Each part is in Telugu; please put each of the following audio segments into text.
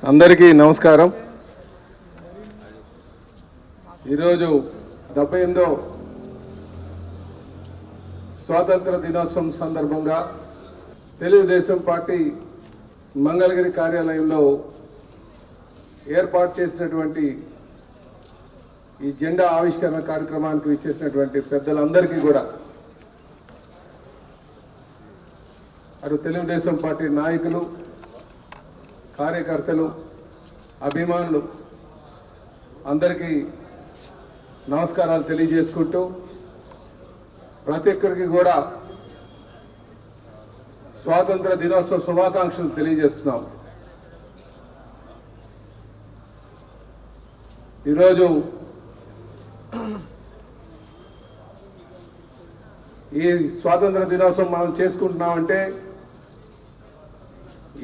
అందరికీ నమస్కారం. ఈరోజు 78వ స్వాతంత్ర దినోత్సవం సందర్భంగా తెలుగుదేశం పార్టీ మంగళగిరి కార్యాలయంలో ఏర్పాటు చేసినటువంటి ఈ జెండా ఆవిష్కరణ కార్యక్రమానికి విచ్చేసినటువంటి పెద్దలందరికీ కూడా, అటు తెలుగుదేశం పార్టీ నాయకులు, కార్యకర్తలు, అభిమానులు అందరికీ నమస్కారాలు తెలియజేసుకుంటూ ప్రతి ఒక్కరికి కూడా స్వాతంత్ర దినోత్సవ శుభాకాంక్షలు తెలియజేస్తున్నాం. ఈరోజు ఈ స్వాతంత్ర దినోత్సవం మనం చేసుకుంటున్నామంటే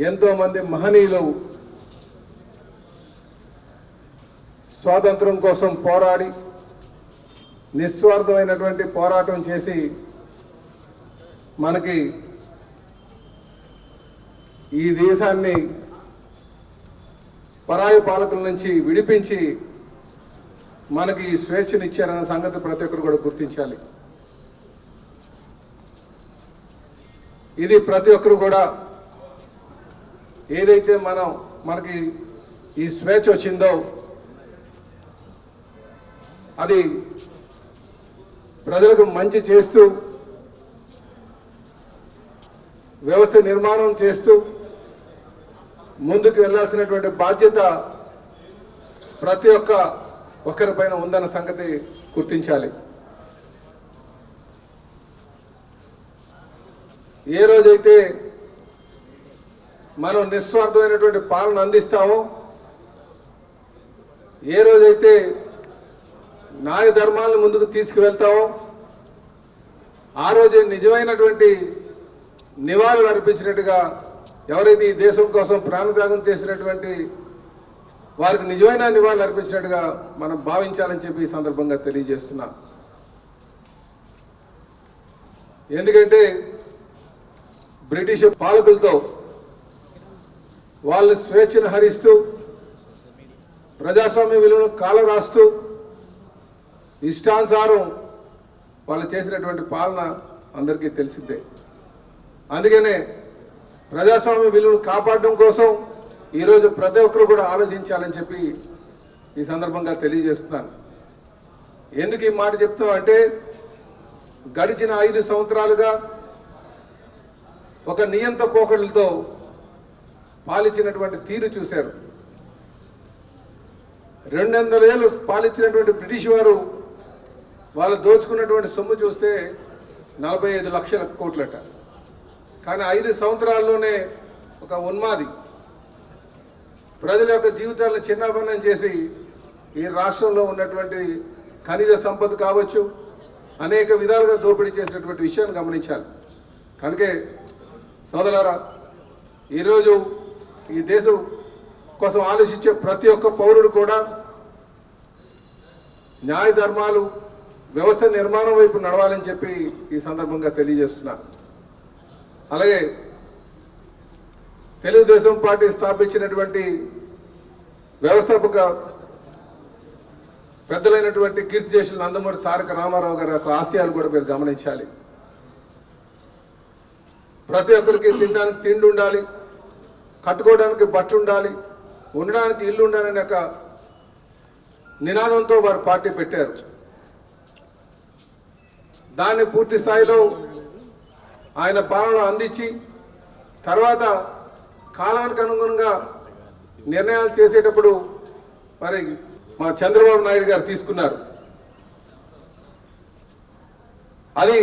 ఎంతోమంది మహనీయులు స్వాతంత్రం కోసం పోరాడి నిస్వార్థమైనటువంటి పోరాటం చేసి మనకి ఈ దేశాన్ని పరాయి పాలకుల నుంచి విడిపించి మనకి ఈ స్వేచ్ఛనిచ్చారన్న సంగతి ప్రతి ఒక్కరు కూడా గుర్తించాలి. ఇది ప్రతి ఒక్కరు కూడా ఏదైతే మనకి ఈ స్వేచ్ఛ వచ్చిందో అది ప్రజలకు మంచి చేస్తూ, వ్యవస్థ నిర్మాణం చేస్తూ ముందుకు వెళ్ళాల్సినటువంటి బాధ్యత ప్రతి ఒక్కరిపైన ఉందన్న సంగతి గుర్తించాలి. ఏ రోజైతే మనం నిస్వార్థమైనటువంటి పాలన అందిస్తామో, ఏ రోజైతే న్యాయ ధర్మాలను ముందుకు తీసుకువెళ్తామో, ఆ రోజే నిజమైనటువంటి నివాళులు అర్పించినట్టుగా, ఎవరైతే ఈ దేశం కోసం ప్రాణత్యాగం చేసినటువంటి వారికి నిజమైన నివాళులు అర్పించినట్టుగా మనం భావించాలని చెప్పి ఈ సందర్భంగా తెలియజేస్తున్నా. ఎందుకంటే బ్రిటిష్ పాలకులతో వాళ్ళు స్వేచ్ఛను హరిస్తూ, ప్రజాస్వామ్య విలువను కాలరాస్తూ, ఇష్టానుసారం వాళ్ళు చేసినటువంటి పాలన అందరికీ తెలిసిందే. అందుకనే ప్రజాస్వామ్య విలువను కాపాడడం కోసం ఈరోజు ప్రతి ఒక్కరు కూడా ఆలోచించాలని చెప్పి ఈ సందర్భంగా తెలియజేస్తున్నాను. ఎందుకు ఈ మాట చెప్తాం అంటే, గడిచిన 5 సంవత్సరాలుగా ఒక నియంత పోకడలతో పాలించినటువంటి తీరు చూశారు. 200 ఏళ్ళు పాలించినటువంటి బ్రిటిష్ వారు వాళ్ళు దోచుకున్నటువంటి సొమ్ము చూస్తే 45 లక్షల కోట్లట. కానీ 5 సంవత్సరాల్లోనే ఒక ఉన్మాది ప్రజల యొక్క జీవితాలను చిన్నాభిన్నం చేసి ఈ రాష్ట్రంలో ఉన్నటువంటి ఖనిజ సంపద కావచ్చు, అనేక విధాలుగా దోపిడీ చేసినటువంటి విషయాన్ని గమనించాలి. కనుకే సోదరులారా, ఈరోజు ఈ దేశం కోసం ఆలోచించే ప్రతి ఒక్క పౌరుడు కూడా న్యాయ ధర్మాలు, వ్యవస్థ నిర్మాణం వైపు నడవాలని చెప్పి ఈ సందర్భంగా తెలియజేస్తున్నా. అలాగే తెలుగుదేశం పార్టీ స్థాపించినటువంటి వ్యవస్థాపక పెద్దలైనటువంటి కీర్తిశేషులు నందమూరి తారక రామారావు గారి యొక్క ఆశయాలు కూడా మీరు గమనించాలి. ప్రతి ఒక్కరికి తినడానికి తిండి ఉండాలి, కట్టుకోవడానికి బట్ట ఉండాలి, ఉండడానికి ఇల్లు ఉండాలనే ఒక నినాదంతో వారు పార్టీ పెట్టారు. దాన్ని పూర్తి స్థాయిలో ఆయన పాలన అందించి తర్వాత కాలానికి అనుగుణంగా నిర్ణయాలు చేసేటప్పుడు మరి మా చంద్రబాబు నాయుడు గారు తీసుకున్నారు. అది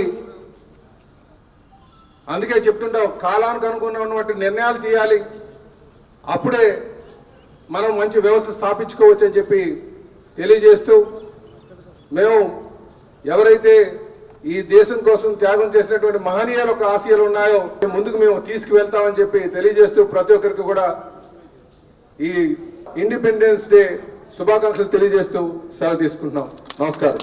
అందుకే చెప్తుంటాం, కాలానికి అనుగుణమైనటువంటి నిర్ణయాలు తీయాలి, అప్పుడే మనం మంచి వ్యవస్థ స్థాపించుకోవచ్చు అని చెప్పి తెలియజేస్తూ, మేము ఎవరైతే ఈ దేశం కోసం త్యాగం చేసినటువంటి మహనీయుల యొక్క ఆశయాలు ఉన్నాయో ముందుకు మేము తీసుకువెళ్తామని చెప్పి తెలియజేస్తూ ప్రతి ఒక్కరికి కూడా ఈ ఇండిపెండెన్స్ డే శుభాకాంక్షలు తెలియజేస్తూ సెలవు తీసుకుంటున్నాం. నమస్కారం.